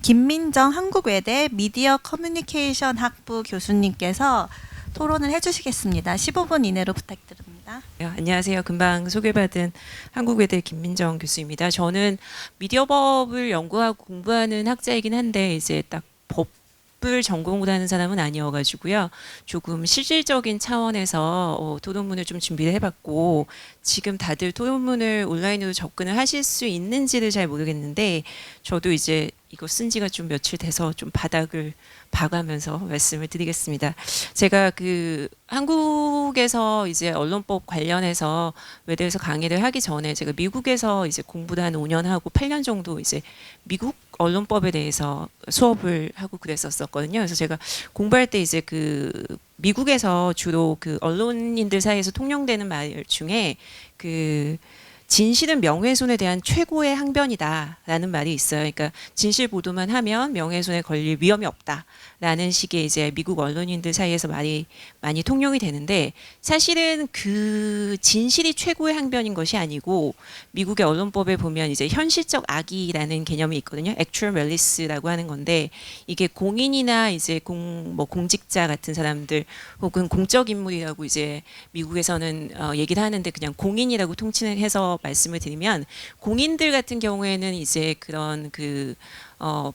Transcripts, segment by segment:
김민정 한국외대 미디어 커뮤니케이션 학부 교수님께서 토론을 해주시겠습니다. 15분 이내로 부탁드립니다. 안녕하세요. 금방 소개받은 한국외대 김민정 교수입니다. 저는 미디어법을 연구하고 공부하는 학자이긴 한데 이제 딱 법을 전공을 하는 사람은 아니어가지고요. 조금 실질적인 차원에서 토론문을 좀 준비를 해봤고 지금 다들 토론문을 온라인으로 접근을 하실 수 있는지를 잘 모르겠는데 저도 이제 이거 쓴 지가 좀 며칠 돼서 좀 바닥을 봐가면서 말씀을 드리겠습니다. 제가 그 한국에서 이제 언론법 관련해서 외대에서 강의를 하기 전에 제가 미국에서 이제 공부를 한 5년 하고 8년 정도 이제 미국 언론법에 대해서 수업을 하고 그랬었거든요. 그래서 제가 공부할 때 이제 그 미국에서 주로 그 언론인들 사이에서 통용되는 말 중에 그 진실은 명예훼손에 대한 최고의 항변이다라는 말이 있어요. 그러니까 진실 보도만 하면 명예훼손에 걸릴 위험이 없다라는 식의 이제 미국 언론인들 사이에서 말이 많이 통용이 되는데 사실은 그 진실이 최고의 항변인 것이 아니고 미국의 언론법에 보면 이제 현실적 악의라는 개념이 있거든요. actual malice라고 하는 건데 이게 공인이나 이제 공직자 같은 사람들 혹은 공적 인물이라고 이제 미국에서는 얘기를 하는데 그냥 공인이라고 통칭을 해서 말씀을 드리면 공인들 같은 경우에는 이제 그런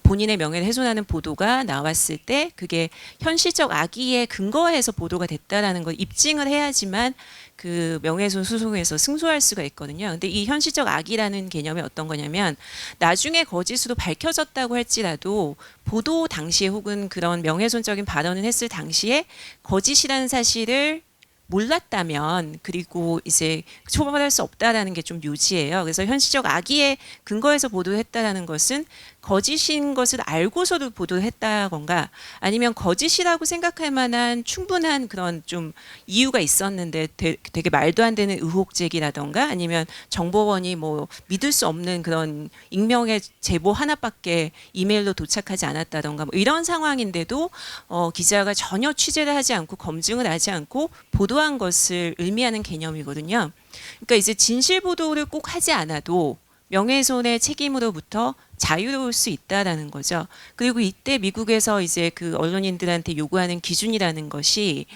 본인의 명예를 훼손하는 보도가 나왔을 때 그게 현실적 악의에 근거해서 보도가 됐다라는 걸 입증을 해야지만 그 명예훼손 소송에서 승소할 수가 있거든요. 근데 이 현실적 악의라는 개념이 어떤 거냐면 나중에 거짓으로 밝혀졌다고 할지라도 보도 당시에 혹은 그런 명예훼손적인 발언을 했을 당시에 거짓이라는 사실을 몰랐다면 그리고 이제 처벌할 수 없다라는 게 좀 묘지예요. 그래서 현실적 악의에 근거해서 보도했다라는 것은 거짓인 것을 알고서도 보도를 했다건가 아니면 거짓이라고 생각할 만한 충분한 그런 좀 이유가 있었는데 되게 말도 안 되는 의혹 제기라던가 아니면 정보원이 뭐 믿을 수 없는 그런 익명의 제보 하나밖에 이메일로 도착하지 않았다던가 뭐 이런 상황인데도 기자가 전혀 취재를 하지 않고 검증을 하지 않고 보도한 것을 의미하는 개념이거든요. 그러니까 이제 진실 보도를 꼭 하지 않아도 명예훼손의 책임으로부터 자유로울 수 있다라는 거죠. 그리고 이때 미국에서 이제 그 언론인들한테 요구하는 기준이라는 것이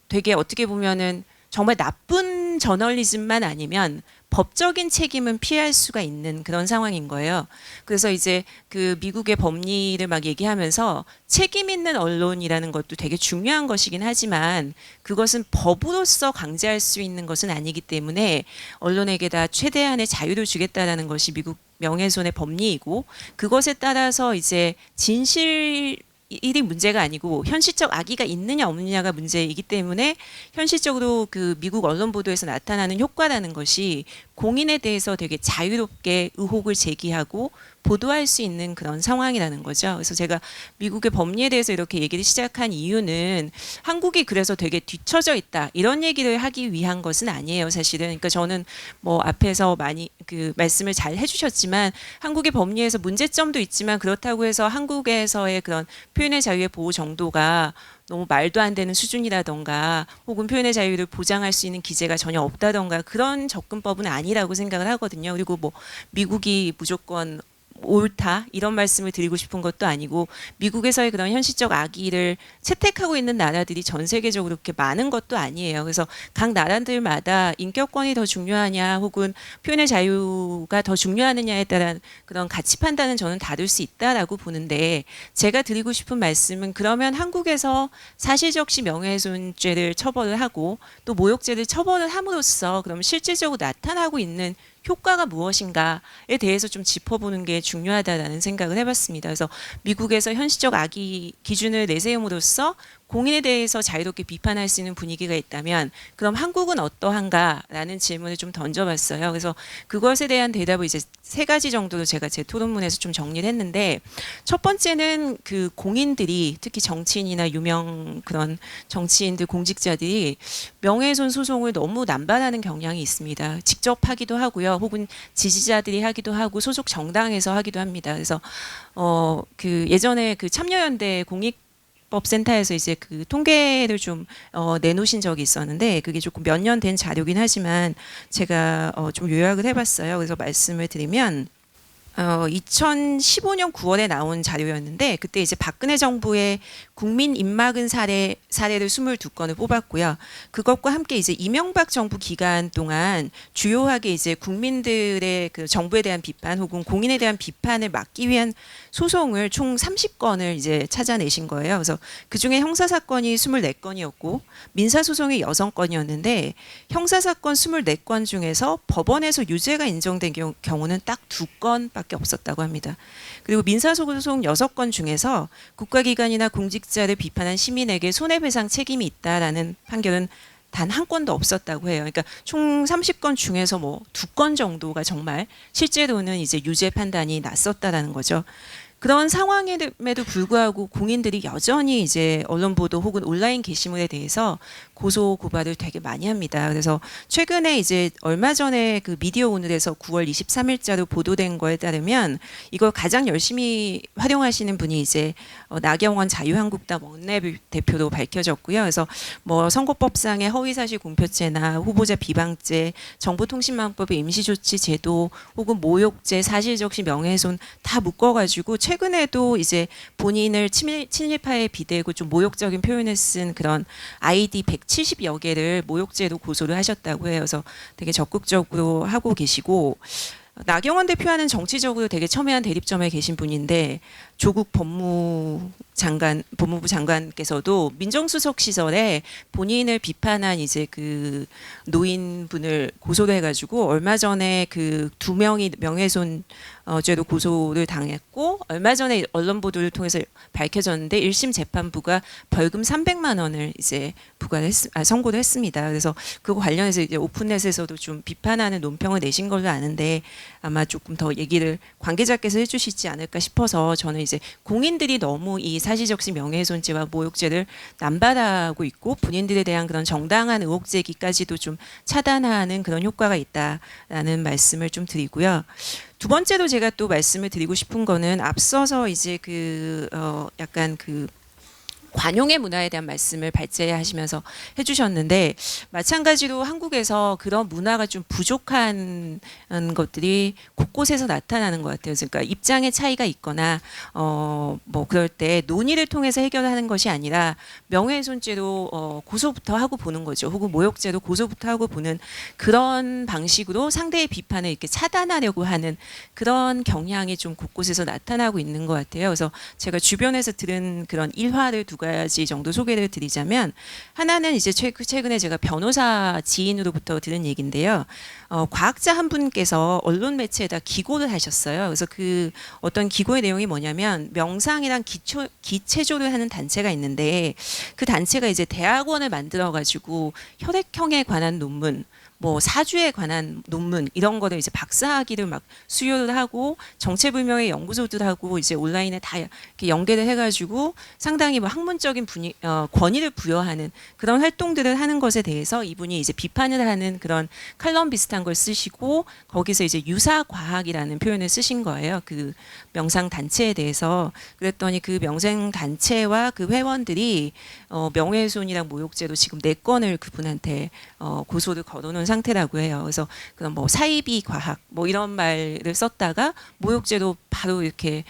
되게 어떻게 보면은 정말 나쁜 저널리즘만 아니면 법적인 책임은 피할 수가 있는 그런 상황인 거예요. 그래서 이제 그 미국의 법리를 막 얘기하면서 책임 있는 언론이라는 것도 되게 중요한 것이긴 하지만 그것은 법으로서 강제할 수 있는 것은 아니기 때문에 언론에게 다 최대한의 자유를 주겠다라는 것이 미국 명예훼손의 법리이고 그것에 따라서 이제 진실 일이 문제가 아니고 현실적 악의가 있느냐 없느냐가 문제이기 때문에 현실적으로 그 미국 언론 보도에서 나타나는 효과라는 것이 공인에 대해서 되게 자유롭게 의혹을 제기하고 보도할 수 있는 그런 상황이라는 거죠. 그래서 제가 미국의 법리에 대해서 이렇게 얘기를 시작한 이유는 한국이 그래서 되게 뒤처져 있다 이런 얘기를 하기 위한 것은 아니에요. 사실은. 그러니까 저는 뭐 앞에서 많이 그 말씀을 잘 해주셨지만 한국의 법리에서 문제점도 있지만 그렇다고 해서 한국에서의 그런 표현의 자유의 보호 정도가 너무 말도 안 되는 수준이라던가 혹은 표현의 자유를 보장할 수 있는 기재가 전혀 없다던가 그런 접근법은 아니라고 생각을 하거든요. 그리고 뭐 미국이 무조건 옳다 이런 말씀을 드리고 싶은 것도 아니고 미국에서의 그런 현실적 악의를 채택하고 있는 나라들이 전 세계적으로 그렇게 많은 것도 아니에요. 그래서 각 나라들마다 인격권이 더 중요하냐 혹은 표현의 자유가 더 중요하느냐에 따른 그런 가치 판단은 저는 다를 수 있다라고 보는데 제가 드리고 싶은 말씀은 그러면 한국에서 사실적시 명예훼손죄를 처벌을 하고 또 모욕죄를 처벌을 함으로써 그럼 실질적으로 나타나고 있는 효과가 무엇인가에 대해서 좀 짚어보는 게 중요하다라는 생각을 해봤습니다. 그래서 미국에서 현실적 악의 기준을 내세움으로써 공인에 대해서 자유롭게 비판할 수 있는 분위기가 있다면 그럼 한국은 어떠한가라는 질문을 좀 던져봤어요. 그래서 그것에 대한 대답을 이제 3가지 정도로 제가 제 토론문에서 좀 정리를 했는데 첫 번째는 그 공인들이 특히 정치인이나 유명 그런 정치인들 공직자들이 명예훼손 소송을 너무 남발하는 경향이 있습니다. 직접 하기도 하고요. 혹은 지지자들이 하기도 하고 소속 정당에서 하기도 합니다. 그래서 그 예전에 그 참여연대 공익법센터에서 이제 그 통계를 좀 내놓으신 적이 있었는데 그게 조금 몇 년 된 자료긴 하지만 제가 좀 요약을 해봤어요. 그래서 말씀을 드리면 2015년 9월에 나온 자료였는데 그때 이제 박근혜 정부의 국민 입막은 사례를 22건을 뽑았고요. 그것과 함께 이제 이명박 정부 기간 동안 주요하게 이제 국민들의 그 정부에 대한 비판 혹은 공인에 대한 비판을 막기 위한 소송을 총 30건을 이제 찾아내신 거예요. 그래서 그 중에 형사 사건이 24건이었고 민사 소송이 6건이었는데 형사 사건 24건 중에서 법원에서 유죄가 인정된 경우는 딱 2건밖에 없었다고 합니다. 그리고 민사소송 6건 중에서 국가기관이나 공직자를 비판한 시민에게 손해배상 책임이 있다라는 판결은 단 한 건도 없었다고 해요. 그러니까 총 30건 중에서 뭐 2건 정도가 정말 실제로는 이제 유죄 판단이 났었다라는 거죠. 그런 상황임에도 불구하고 공인들이 여전히 이제 언론 보도 혹은 온라인 게시물에 대해서 고소 고발을 되게 많이 합니다. 그래서 최근에 이제 얼마 전에 그 미디어 오늘에서 9월 23일자로 보도된 거에 따르면 이걸 가장 열심히 활용하시는 분이 이제 나경원 자유한국당 원내 대표로 밝혀졌고요. 그래서 뭐 선거법상의 허위사실 공표죄나 후보자 비방죄, 정보통신망법의 임시조치 제도 혹은 모욕죄, 사실적시 명예훼손 다 묶어가지고 최근에도 이제 본인을 친일파에 비대고 좀 모욕적인 표현을 쓴 그런 아이디 170여 개를 모욕죄로 고소를 하셨다고 해요. 그래서 되게 적극적으로 하고 계시고 나경원 대표와는 정치적으로 되게 첨예한 대립점에 계신 분인데 조국 법무부 장관께서도 민정수석 시절에 본인을 비판한 이제 그 노인분을 고소를 해가지고 얼마 전에 그 2명이 명예훼손 죄로 고소를 당했고 얼마 전에 언론 보도를 통해서 밝혀졌는데 1심 재판부가 벌금 300만 원을 이제 선고를 했습니다. 그래서 그거 관련해서 이제 오픈넷에서도 좀 비판하는 논평을 내신 걸로 아는데 아마 조금 더 얘기를 관계자께서 해주시지 않을까 싶어서 저는 이제 공인들이 너무 이 사실적시 명예훼손죄와 모욕죄를 남발하고 있고 본인들에 대한 그런 정당한 의혹 제기까지도 좀 차단하는 그런 효과가 있다라는 말씀을 좀 드리고요. 두 번째로 제가 또 말씀을 드리고 싶은 거는 앞서서 이제 약간 그 관용의 문화에 대한 말씀을 발제하시면서 해주셨는데 마찬가지로 한국에서 그런 문화가 좀 부족한 것들이 곳곳에서 나타나는 것 같아요. 그러니까 입장의 차이가 있거나 뭐 그럴 때 논의를 통해서 해결하는 것이 아니라 명예훼손죄로 고소부터 하고 보는 거죠. 혹은 모욕죄로 고소부터 하고 보는 그런 방식으로 상대의 비판을 이렇게 차단하려고 하는 그런 경향이 좀 곳곳에서 나타나고 있는 것 같아요. 그래서 제가 주변에서 들은 그런 일화를 두 가지 정도 소개를 드리자면 하나는 이제 최근에 제가 변호사 지인으로부터 들은 얘기인데요. 과학자 한 분께서 언론 매체에다 기고를 하셨어요. 그래서 그 어떤 기고의 내용이 뭐냐면 명상이랑 기체조를 하는 단체가 있는데 그 단체가 이제 대학원을 만들어 가지고 혈액형에 관한 논문 뭐 사주에 관한 논문 이런 거를 이제 박사학위를 막 수요를 하고 정체불명의 연구소들하고 이제 온라인에 다 이렇게 연계를 해가지고 상당히 뭐 학문적인 권위를 부여하는 그런 활동들을 하는 것에 대해서 이분이 이제 비판을 하는 그런 칼럼 비슷한 걸 쓰시고 거기서 이제 유사과학이라는 표현을 쓰신 거예요. 그 명상 단체에 대해서. 그랬더니 그 명상 단체와 그 회원들이 명예훼손이랑 모욕죄로 지금 4건을 그분한테 고소를 걸어놓은 상태라고 해요. 그래서 그런 뭐 사이비 과학 뭐 이런 말을 썼다가 모욕죄로 바로 이렇게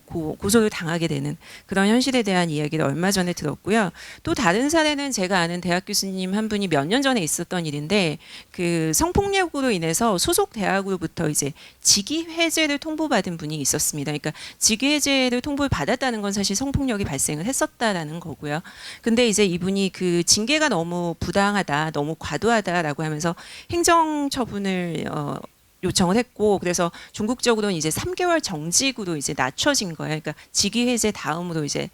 고소를 당하게 되는 그런 현실에 대한 이야기를 얼마 전에 들었고요. 또 다른 사례는 제가 아는 대학 교수님 한 분이 몇 년 전에 있었던 일인데 그 성폭력으로 인해서 소속 대학으로부터 이제 직위 해제를 통보받은 분이 있었습니다. 그러니까 직위 해제를 통보를 받았다는 건 사실 성폭력이 발생을 했었다라는 거고요. 근데 이제 이분이 그 징계가 너무 부당하다, 너무 과도하다라고 하면서 행정 처분을 요청을 했고 그래서 종국적으로는 이제 3개월 정직으로 이제 낮춰진 거예요. 그러니까 직위 해제 다음으로 이제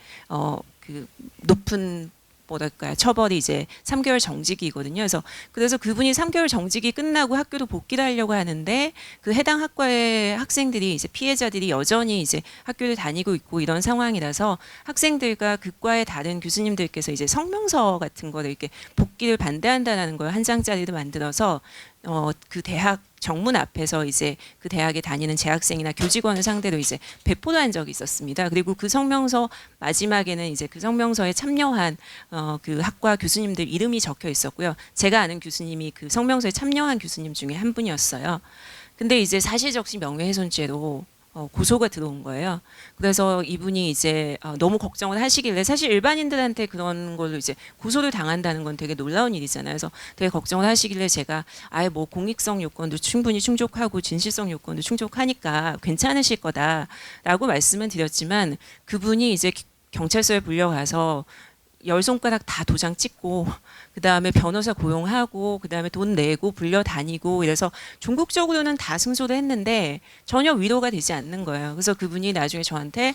그 높은 뭐랄까요 처벌이 이제 3개월 정직이거든요. 그래서 그분이 3개월 정직이 끝나고 학교로 복귀를 하려고 하는데 그 해당 학과의 학생들이 이제 피해자들이 여전히 이제 학교를 다니고 있고 이런 상황이라서 학생들과 그 과의 다른 교수님들께서 이제 성명서 같은 거를 이렇게 복귀를 반대한다는 걸 한 장짜리로 만들어서 그 대학 정문 앞에서 이제 그 대학에 다니는 재학생이나 교직원을 상대로 이제 배포를 한 적이 있었습니다. 그리고 그 성명서 마지막에는 이제 그 성명서에 참여한 그 학과 교수님들 이름이 적혀 있었고요. 제가 아는 교수님이 그 성명서에 참여한 교수님 중에 한 분이었어요. 근데 이제 사실적시 명예훼손죄로 고소가 들어온 거예요. 그래서 이분이 이제 너무 걱정을 하시길래 사실 일반인들한테 그런 걸로 이제 고소를 당한다는 건 되게 놀라운 일이잖아요. 그래서 되게 걱정을 하시길래 제가 아예 뭐 공익성 요건도 충분히 충족하고 진실성 요건도 충족하니까 괜찮으실 거다라고 말씀은 드렸지만 그분이 이제 경찰서에 불려가서 10손가락 다 도장 찍고 그다음에 변호사 고용하고 그다음에 돈 내고 불려다니고 이래서 종국적으로는 다 승소를 했는데 전혀 위로가 되지 않는 거예요. 그래서 그분이 나중에 저한테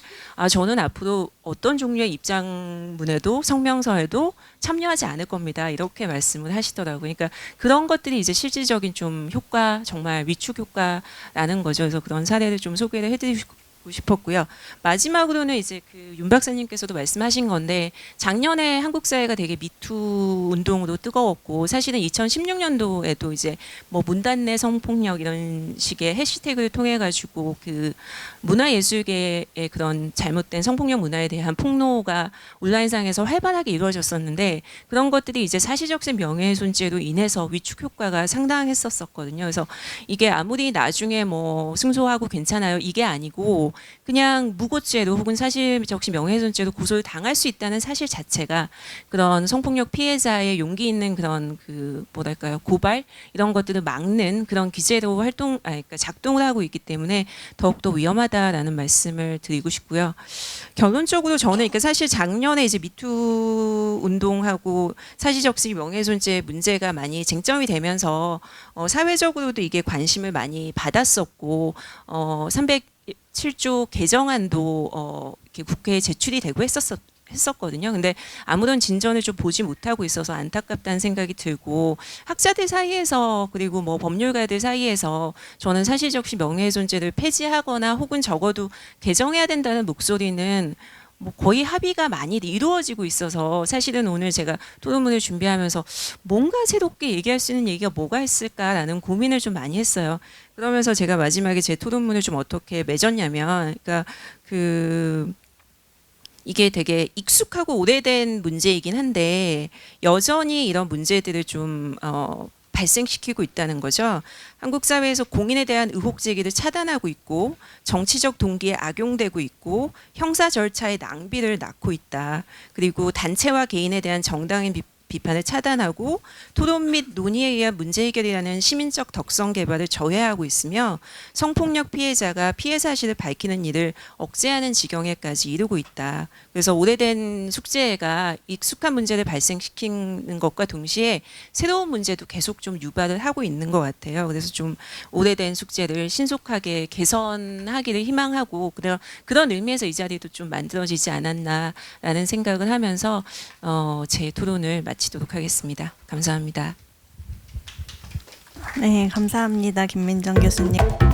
저는 앞으로 어떤 종류의 입장문에도 성명서에도 참여하지 않을 겁니다. 이렇게 말씀을 하시더라고요. 그러니까 그런 것들이 이제 실질적인 좀 효과, 정말 위축 효과라는 거죠. 그래서 그런 사례를 좀 소개를 해드리고 싶었고요. 마지막으로는 이제 그 윤 박사님께서도 말씀하신 건데 작년에 한국 사회가 되게 미투 운동으로 뜨거웠고 사실은 2016년도에도 이제 뭐 문단내 성폭력 이런 식의 해시태그를 통해 가지고 그 문화예술계의 그런 잘못된 성폭력 문화에 대한 폭로가 온라인상에서 활발하게 이루어졌었는데 그런 것들이 이제 사실적인 명예훼손죄로 인해서 위축 효과가 상당했었거든요. 그래서 이게 아무리 나중에 뭐 승소하고 괜찮아요 이게 아니고 그냥 무고죄로 혹은 사실적인 명예훼손죄로 고소를 당할 수 있다는 사실 자체가 그런 성폭력 피해자의 용기 있는 그런 그 뭐랄까요 고발 이런 것들을 막는 그런 기제로 그러니까 작동을 하고 있기 때문에 더욱더 위험하다라는 말씀을 드리고 싶고요. 결론적으로 저는 그러니까 사실 작년에 이제 미투 운동하고 사실적인 명예훼손죄 문제가 많이 쟁점이 되면서 사회적으로도 이게 관심을 많이 받았었고 307조 개정안도 이렇게 국회에 제출이 되고 했었거든요. 근데 아무런 진전을 좀 보지 못하고 있어서 안타깝다는 생각이 들고 학자들 사이에서 그리고 뭐 법률가들 사이에서 저는 사실적인 명예훼손죄를 폐지하거나 혹은 적어도 개정해야 된다는 목소리는 뭐 거의 합의가 많이 이루어지고 있어서 사실은 오늘 제가 토론문을 준비하면서 뭔가 새롭게 얘기할 수 있는 얘기가 뭐가 있을까라는 고민을 좀 많이 했어요. 그러면서 제가 마지막에 제 토론문을 좀 어떻게 맺었냐면, 그러니까 이게 되게 익숙하고 오래된 문제이긴 한데 여전히 이런 문제들을 좀 발생시키고 있다는 거죠. 한국 사회에서 공인에 대한 의혹 제기를 차단하고 있고 정치적 동기에 악용되고 있고 형사 절차의 낭비를 낳고 있다. 그리고 단체와 개인에 대한 정당한 비판을 차단하고 토론 및 논의에 의한 문제 해결이라는 시민적 덕성 개발을 저해하고 있으며 성폭력 피해자가 피해 사실을 밝히는 일을 억제하는 지경에까지 이르고 있다. 그래서 오래된 숙제가 익숙한 문제를 발생시키는 것과 동시에 새로운 문제도 계속 좀 유발을 하고 있는 것 같아요. 그래서 좀 오래된 숙제를 신속하게 개선하기를 희망하고 그런 의미에서 이 자리도 좀 만들어지지 않았나라는 생각을 하면서 제 토론을 마치도록 하겠습니다. 감사합니다. 네, 감사합니다. 김민정 교수님.